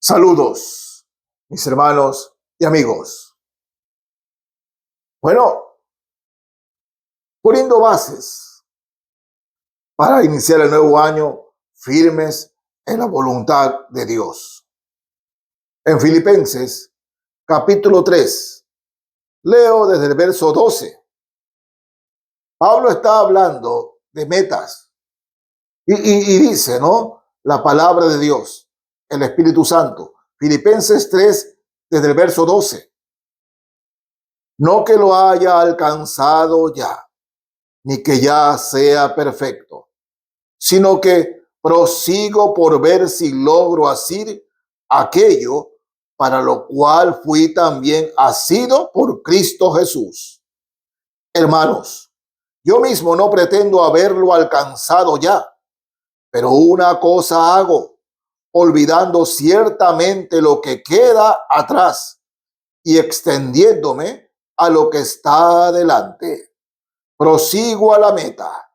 Saludos, mis hermanos y amigos. Bueno, poniendo bases para iniciar el nuevo año firmes en la voluntad de Dios. En Filipenses, capítulo 3, leo desde el verso 12. Pablo está hablando de metas y dice, ¿no? La palabra de Dios, el Espíritu Santo. Filipenses 3, desde el verso 12. No que lo haya alcanzado ya, ni que ya sea perfecto, sino que prosigo por ver si logro asir aquello para lo cual fui también asido por Cristo Jesús. Hermanos, yo mismo no pretendo haberlo alcanzado ya, pero una cosa hago, olvidando ciertamente lo que queda atrás y extendiéndome a lo que está adelante. Prosigo a la meta,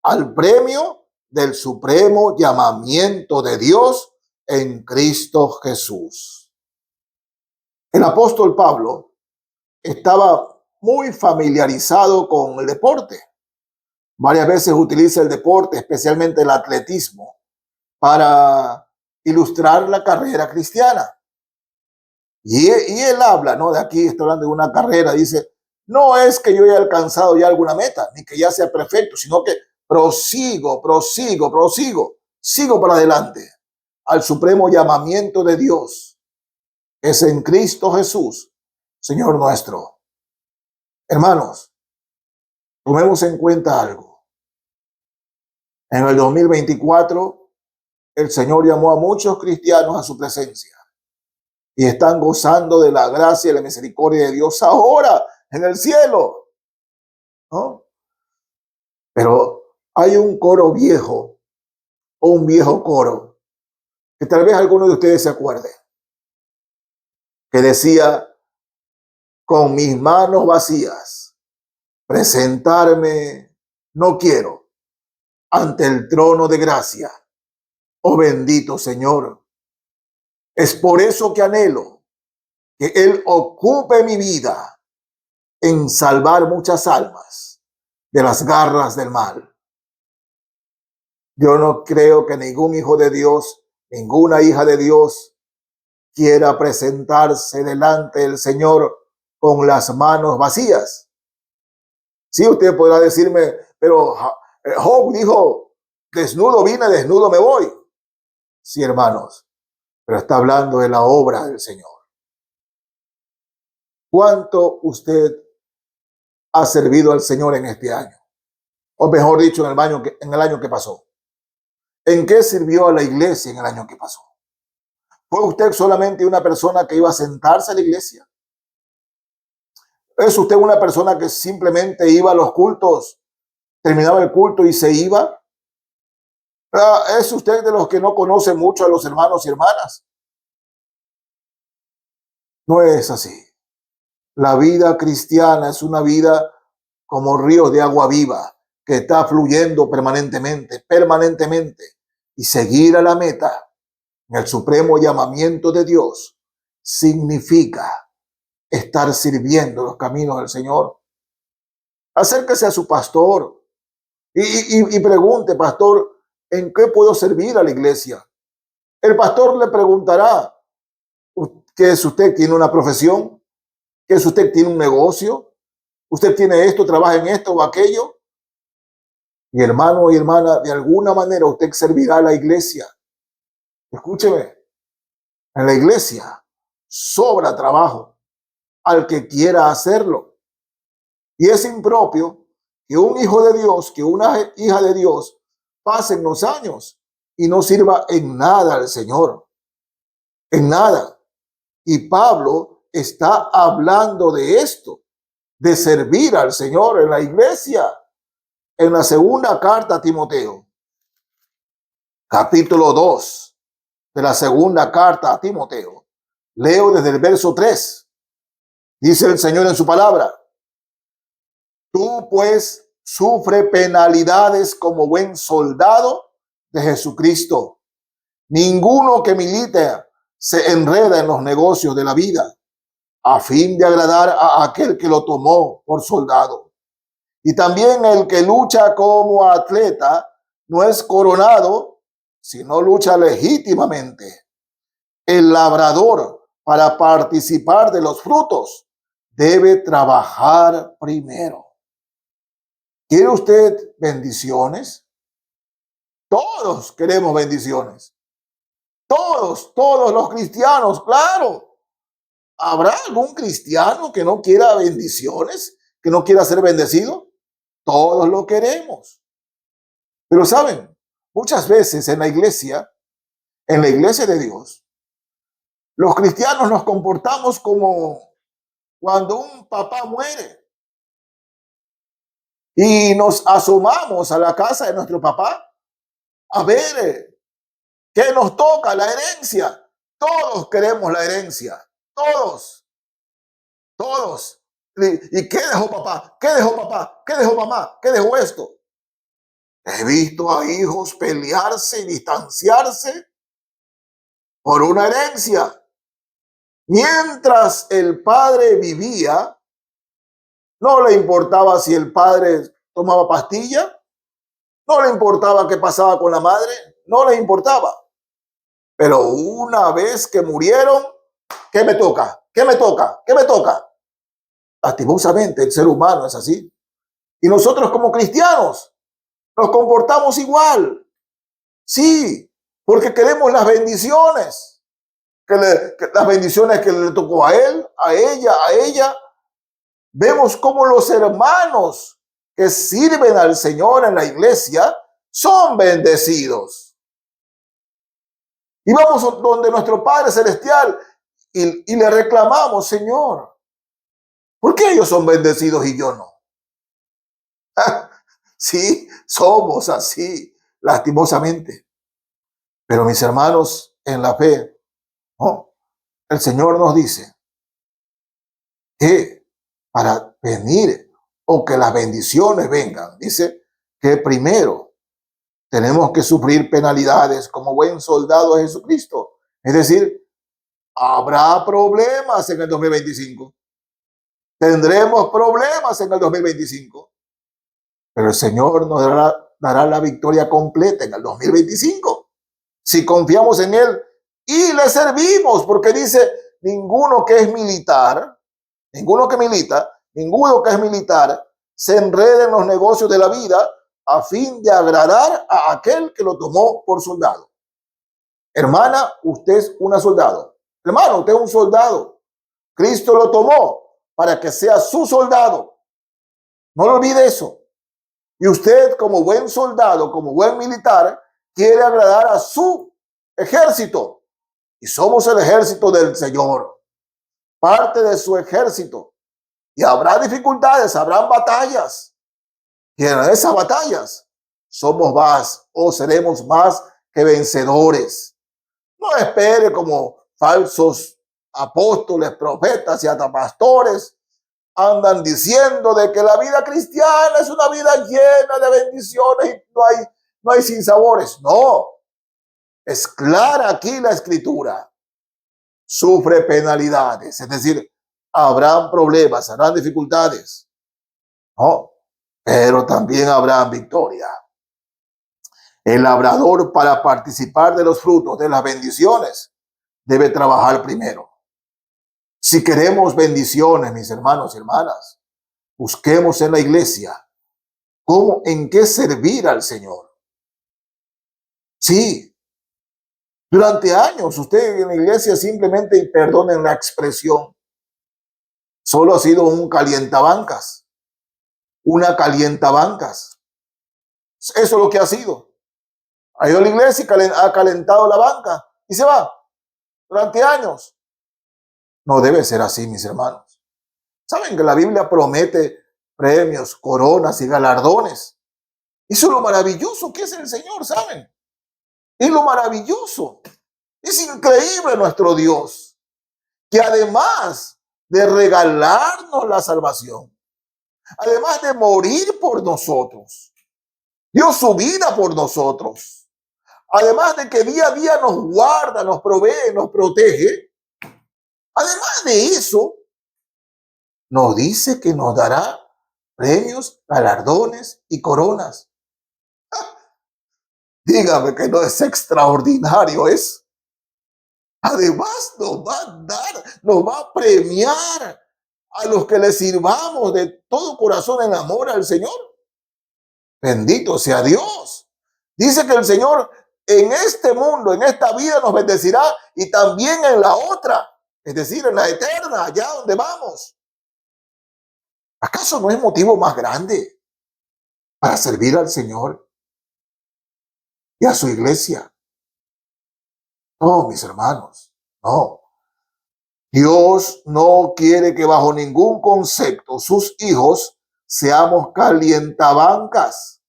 al premio del supremo llamamiento de Dios en Cristo Jesús. El apóstol Pablo estaba muy familiarizado con el deporte. Varias veces utiliza el deporte, especialmente el atletismo, para ilustrar la carrera cristiana. Y él habla, ¿no? De aquí está hablando de una carrera, dice, no es que yo haya alcanzado ya alguna meta, ni que ya sea perfecto, sino que prosigo para adelante al supremo llamamiento de Dios. Es en Cristo Jesús, Señor nuestro. Hermanos, tomemos en cuenta algo. En el 2024, el Señor llamó a muchos cristianos a su presencia y están gozando de la gracia y la misericordia de Dios ahora en el cielo, ¿no? Pero hay un coro viejo o un viejo coro que tal vez alguno de ustedes se acuerde, que decía, con mis manos vacías, presentarme no quiero ante el trono de gracia. Oh bendito Señor. Es por eso que anhelo que Él ocupe mi vida en salvar muchas almas de las garras del mal. Yo no creo que ningún hijo de Dios, ninguna hija de Dios quiera presentarse delante del Señor con las manos vacías. Sí, usted podrá decirme, pero Job dijo, desnudo vine, desnudo me voy. Sí, hermanos, pero está hablando de la obra del Señor. ¿Cuánto usted ha servido al Señor en este año? O mejor dicho, en el año que pasó. ¿En qué sirvió a la iglesia en el año que pasó? ¿Fue usted solamente una persona que iba a sentarse a la iglesia? ¿Es usted una persona que simplemente iba a los cultos, terminaba el culto y se iba? ¿Es usted de los que no conoce mucho a los hermanos y hermanas? No es así. La vida cristiana es una vida como ríos de agua viva que está fluyendo permanentemente. Y seguir a la meta en el supremo llamamiento de Dios significa estar sirviendo los caminos del Señor. Acérquese a su pastor y pregunte, pastor, ¿en qué puedo servir a la iglesia? El pastor le preguntará, ¿qué si usted tiene una profesión? ¿Qué si usted tiene un negocio? ¿Usted tiene esto, trabaja en esto o aquello? Y hermano y hermana, de alguna manera usted servirá a la iglesia. Escúcheme, en la iglesia sobra trabajo al que quiera hacerlo. Y es impropio que un hijo de Dios, que una hija de Dios pasen los años y no sirva en nada al Señor. En nada. Y Pablo está hablando de esto, de servir al Señor en la iglesia. En la segunda carta a Timoteo, capítulo 2 de la segunda carta a Timoteo, leo desde el verso 3. Dice el Señor en su palabra, tú pues sufre penalidades como buen soldado de Jesucristo. Ninguno que milite se enreda en los negocios de la vida a fin de agradar a aquel que lo tomó por soldado. Y también el que lucha como atleta no es coronado, sino lucha legítimamente. El labrador, para participar de los frutos, debe trabajar primero. ¿Quiere usted bendiciones? Todos queremos bendiciones. Todos los cristianos, claro. ¿Habrá algún cristiano que no quiera bendiciones, que no quiera ser bendecido? Todos lo queremos. Pero saben, muchas veces en la iglesia de Dios, los cristianos nos comportamos como cuando un papá muere y nos asomamos a la casa de nuestro papá a ver qué nos toca, la herencia. Todos queremos la herencia, todos. ¿Y qué dejó papá? ¿Qué dejó papá? ¿Qué dejó mamá? ¿Qué dejó esto? He visto a hijos pelearse y distanciarse por una herencia. Mientras el padre vivía, no le importaba si el padre tomaba pastilla, no le importaba qué pasaba con la madre, no le importaba. Pero una vez que murieron, ¿qué me toca? ¿Qué me toca? ¿Qué me toca? Lastimosamente, el ser humano es así. Y nosotros como cristianos nos comportamos igual. Sí, porque queremos las bendiciones. Las bendiciones que le tocó a él, a ella. Vemos cómo los hermanos que sirven al Señor en la iglesia son bendecidos. Y vamos donde nuestro Padre Celestial y le reclamamos, Señor, ¿por qué ellos son bendecidos y yo no? Sí, somos así, lastimosamente. Pero mis hermanos en la fe, ¿no? El Señor nos dice que para venir o que las bendiciones vengan, dice que primero tenemos que sufrir penalidades como buen soldado de Jesucristo. Es decir, habrá problemas en el 2025. Tendremos problemas en el 2025. Pero el Señor nos dará la victoria completa en el 2025. Si confiamos en Él y le servimos, porque dice, ninguno que es militar se enreda en los negocios de la vida a fin de agradar a aquel que lo tomó por soldado. Hermana, usted es una soldado. Hermano, usted es un soldado. Cristo lo tomó para que sea su soldado. No lo olvide eso. Y usted, como buen soldado, como buen militar, quiere agradar a su ejército. Y somos el ejército del Señor, parte de su ejército. Y habrá dificultades, habrán batallas. Y en esas batallas somos más o seremos más que vencedores. No espere como falsos apóstoles, profetas y hasta pastores andan diciendo de que la vida cristiana es una vida llena de bendiciones y no hay sinsabores. No, es clara aquí la escritura. Sufre penalidades, es decir, habrán problemas, habrán dificultades, ¿no? Pero también habrá victoria. El labrador, para participar de los frutos de las bendiciones, debe trabajar primero. Si queremos bendiciones, mis hermanos y hermanas, busquemos en la iglesia en qué servir al Señor. Sí, durante años usted en la iglesia simplemente, y perdonen la expresión, solo ha sido un calientabancas, una calientabancas. Eso es lo que ha sido. Ha ido a la iglesia y ha calentado la banca y se va durante años. No debe ser así, mis hermanos. Saben que la Biblia promete premios, coronas y galardones. Eso es lo maravilloso que es el Señor, ¿saben? Es lo maravilloso. Es increíble nuestro Dios, que además de regalarnos la salvación, además de morir por nosotros, dio su vida por nosotros. además de que día a día nos guarda, nos provee, nos protege, además de eso, nos dice que nos dará premios, galardones y coronas. Dígame que no es extraordinario eso. Además nos va a dar, nos va a premiar a los que le sirvamos de todo corazón en amor al Señor. Bendito sea Dios. Dice que el Señor en este mundo, en esta vida nos bendecirá y también en la otra, es decir, en la eterna, allá donde vamos. ¿Acaso no es motivo más grande para servir al Señor y a su iglesia? No, mis hermanos, no. Dios no quiere que bajo ningún concepto sus hijos seamos calientabancas.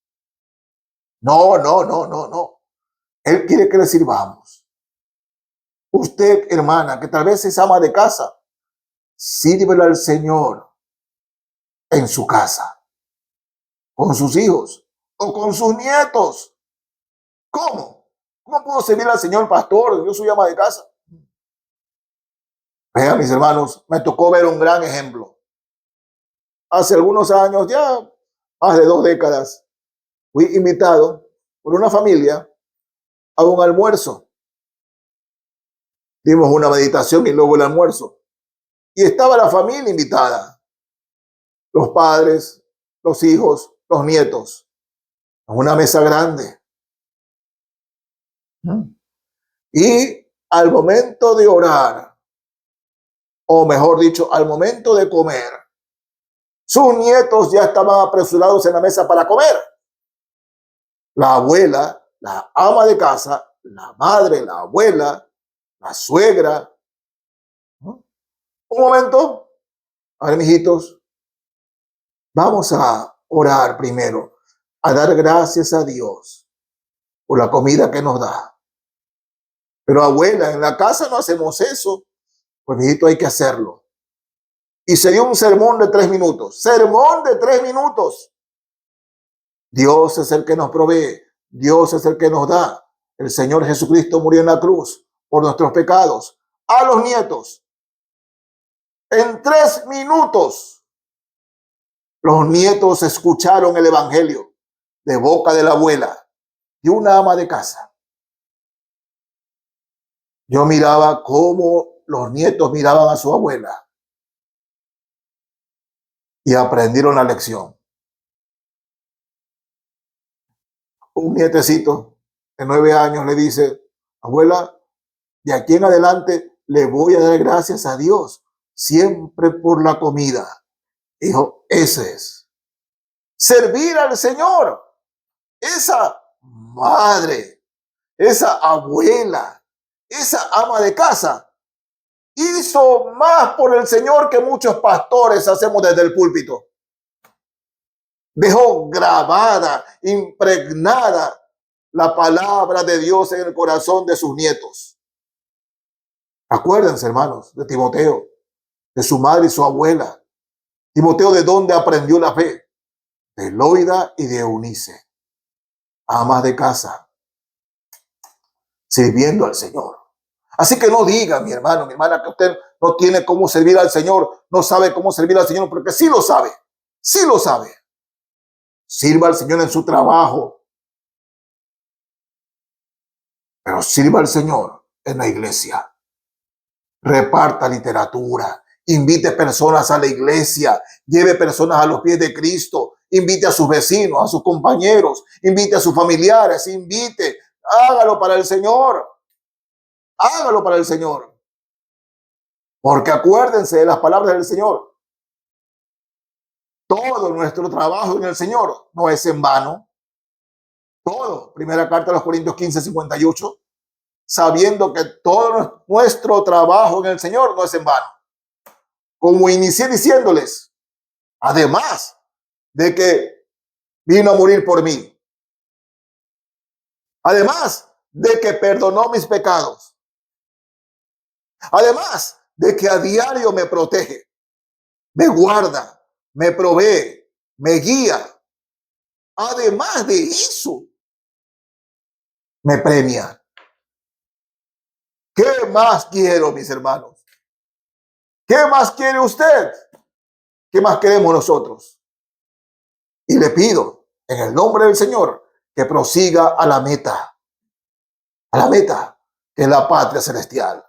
No, no, no, no, no. Él quiere que le sirvamos. Usted, hermana, que tal vez es ama de casa, sírvele al Señor en su casa, con sus hijos o con sus nietos. ¿Cómo? ¿Cómo puedo servir al Señor, pastor? Yo soy ama de casa. Vean, mis hermanos, me tocó ver un gran ejemplo. Hace algunos años, ya más de 2 décadas, fui invitado por una familia a un almuerzo. Dimos una meditación y luego el almuerzo. Y estaba la familia invitada. Los padres, los hijos, los nietos. En una mesa grande. Y al momento de orar, o mejor dicho, al momento de comer, sus nietos ya estaban apresurados en la mesa para comer. La abuela, la ama de casa, la madre, la abuela, la suegra. ¿No? Un momento, a ver, mijitos, vamos a orar primero, a dar gracias a Dios por la comida que nos da. Pero abuela, en la casa no hacemos eso. Pues mijito, hay que hacerlo. Y se dio un sermón de 3 minutos. Sermón de 3 minutos. Dios es el que nos provee. Dios es el que nos da. El Señor Jesucristo murió en la cruz por nuestros pecados. A los nietos. En 3 minutos, los nietos escucharon el evangelio de boca de la abuela, de una ama de casa. Yo miraba cómo los nietos miraban a su abuela y aprendieron la lección. Un nietecito de 9 años le dice, abuela, de aquí en adelante le voy a dar gracias a Dios siempre por la comida. Dijo, ese es. Servir al Señor. Esa madre, esa abuela, esa ama de casa hizo más por el Señor que muchos pastores hacemos desde el púlpito. Dejó grabada, impregnada la palabra de Dios en el corazón de sus nietos. Acuérdense, hermanos, de Timoteo, de su madre y su abuela. Timoteo, ¿de dónde aprendió la fe? De Loida y de Eunice, amas de casa, sirviendo al Señor. Así que no diga, mi hermano, mi hermana, que usted no tiene cómo servir al Señor, no sabe cómo servir al Señor, porque sí lo sabe, sí lo sabe. Sirva al Señor en su trabajo, pero sirva al Señor en la iglesia. Reparta literatura, invite personas a la iglesia, lleve personas a los pies de Cristo, invite a sus vecinos, a sus compañeros, invite a sus familiares, invite, hágalo para el Señor. Hágalo para el Señor. Porque acuérdense de las palabras del Señor. Todo nuestro trabajo en el Señor no es en vano. Todo. Primera carta a los Corintios 15:58. Sabiendo que todo nuestro trabajo en el Señor no es en vano. Como inicié diciéndoles, además de que vino a morir por mí. Además de que perdonó mis pecados. Además de que a diario me protege, me guarda, me provee, me guía. Además de eso, me premia. ¿Qué más quiero, mis hermanos? ¿Qué más quiere usted? ¿Qué más queremos nosotros? Y le pido, en el nombre del Señor, que prosiga a la meta, que es la patria celestial.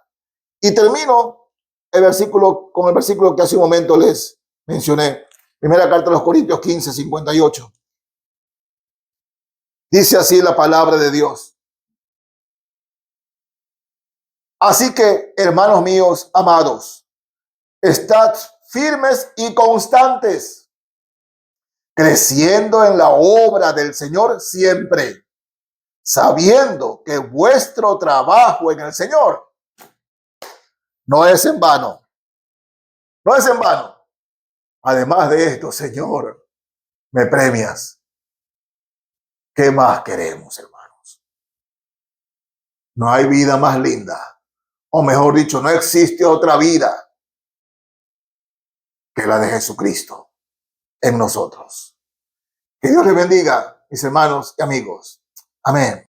Y termino con el versículo que hace un momento les mencioné. Primera carta a los Corintios 15, 58. Dice así la palabra de Dios. Así que, hermanos míos, amados, estad firmes y constantes, creciendo en la obra del Señor siempre, sabiendo que vuestro trabajo en el Señor no es en vano. No es en vano. Además de esto, Señor, me premias. ¿Qué más queremos, hermanos? No hay vida más linda. O mejor dicho, no existe otra vida que la de Jesucristo en nosotros. Que Dios les bendiga, mis hermanos y amigos. Amén.